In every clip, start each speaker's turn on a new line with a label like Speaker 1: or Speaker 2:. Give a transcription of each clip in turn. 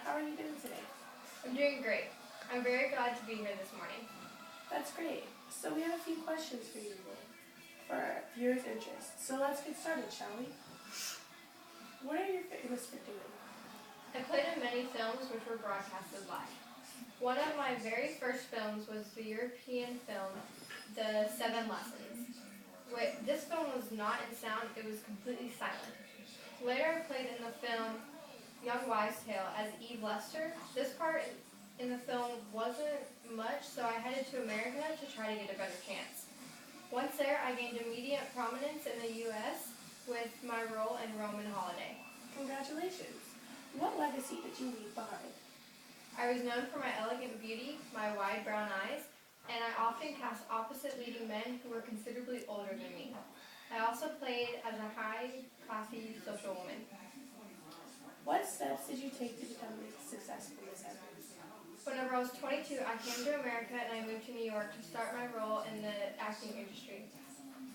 Speaker 1: How are you doing today?
Speaker 2: I'm doing great. I'm very glad to be here this morning.
Speaker 1: That's great. So we have a few questions for you today for our viewers' interest. So let's get started, shall we? What are you famous for doing?
Speaker 2: I played in many films which were broadcasted live. One of my very first films was the European film, The Seven Lessons. This film was not in sound, it was completely silent. Later I played in the film Young Wives' Tale as Eve Lester. This part in the film wasn't much, so I headed to America to try to get a better chance. Once there, I gained immediate prominence in the U.S. with my role in Roman Holiday.
Speaker 1: Congratulations. What legacy did you leave behind?
Speaker 2: I was known for my elegant beauty, my wide brown eyes, and I often cast opposite leading men who were considerably older than me. I also played as a high, classy, social woman.
Speaker 1: What steps did you take to become a successful Miss Hepburn?
Speaker 2: Whenever I was 22, I came to America and I moved to New York to start my role in the acting industry.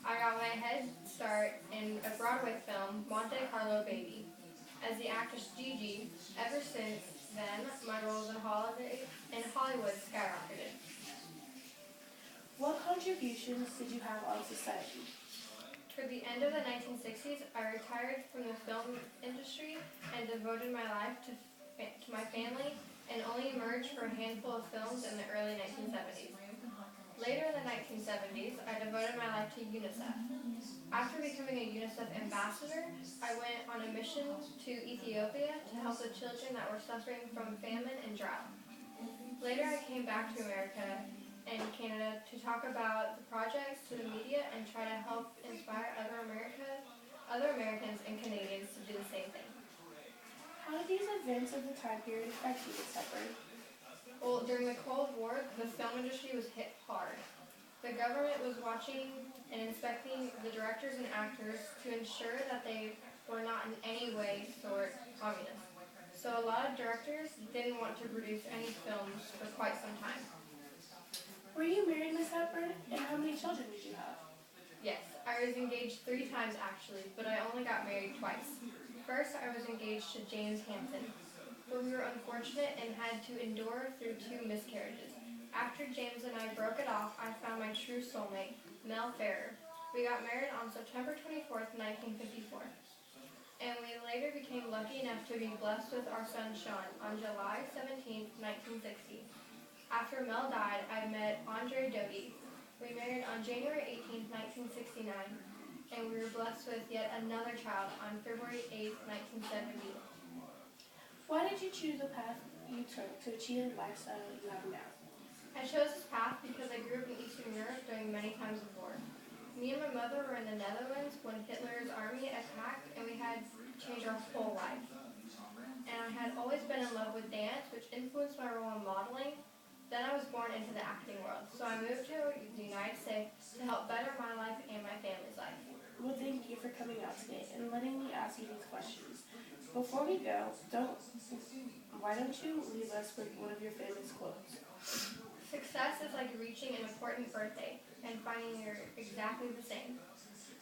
Speaker 2: I got my head start in a Broadway film, Monte Carlo Baby, as the actress Gigi. Ever since then, my roles in Hollywood skyrocketed.
Speaker 1: What contributions did you have on society?
Speaker 2: Toward the end of the 1960s, I retired from the film industry and devoted my life to my family and only emerged for a handful of films in the early 1970s. Later in the 1970s, I devoted my life to UNICEF. After becoming a UNICEF ambassador, I went on a mission to Ethiopia to help the children that were suffering from famine and drought. Later, I came back to America and Canada to talk about the projects to the media and try to help inspire other Americans and Canadians to do the same thing.
Speaker 1: How did these events of the time period affect you, Miss Hepburn?
Speaker 2: Well, during the Cold War, the film industry was hit hard. The government was watching and inspecting the directors and actors to ensure that they were not in any way communist. So a lot of directors didn't want to produce any films for quite some time.
Speaker 1: Were you married, Miss Hepburn? And how many children did you have?
Speaker 2: Yes, I was engaged 3 times actually, but I only got married twice. First, I was engaged to James Hansen, but we were unfortunate and had to endure through 2 miscarriages. After James and I broke it off, I found my true soulmate, Mel Ferrer. We got married on September 24th, 1954. And we later became lucky enough to be blessed with our son Sean on July 17th, 1960. After Mel died, I met Audrey Hepburn. We married on January 18th, 1969. And we were blessed with yet another child on February 8th, 1970.
Speaker 1: Why did you choose the path you took to achieve the lifestyle you have now?
Speaker 2: I chose this path because I grew up in Eastern Europe during many times of war. Me and my mother were in the Netherlands when Hitler's army attacked, and we had to change our whole life. And I had always been in love with dance, which influenced my role in modeling. Then I was born into the acting world, so I moved to the United States to help better my life and my family's life.
Speaker 1: Well, thank you for coming out today and letting me ask you these questions. Before we go, why don't you leave us with one of your famous quotes?
Speaker 2: Success is like reaching an important birthday and finding you're exactly the same.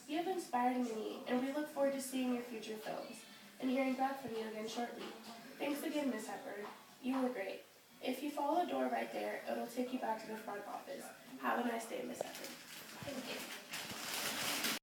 Speaker 1: You have inspired me, and we look forward to seeing your future films and hearing back from you again shortly. Thanks again, Miss Hepburn. You were great. If you follow the door right there, it'll take you back to the front office. Have a nice day, Miss Hepburn.
Speaker 2: Thank you.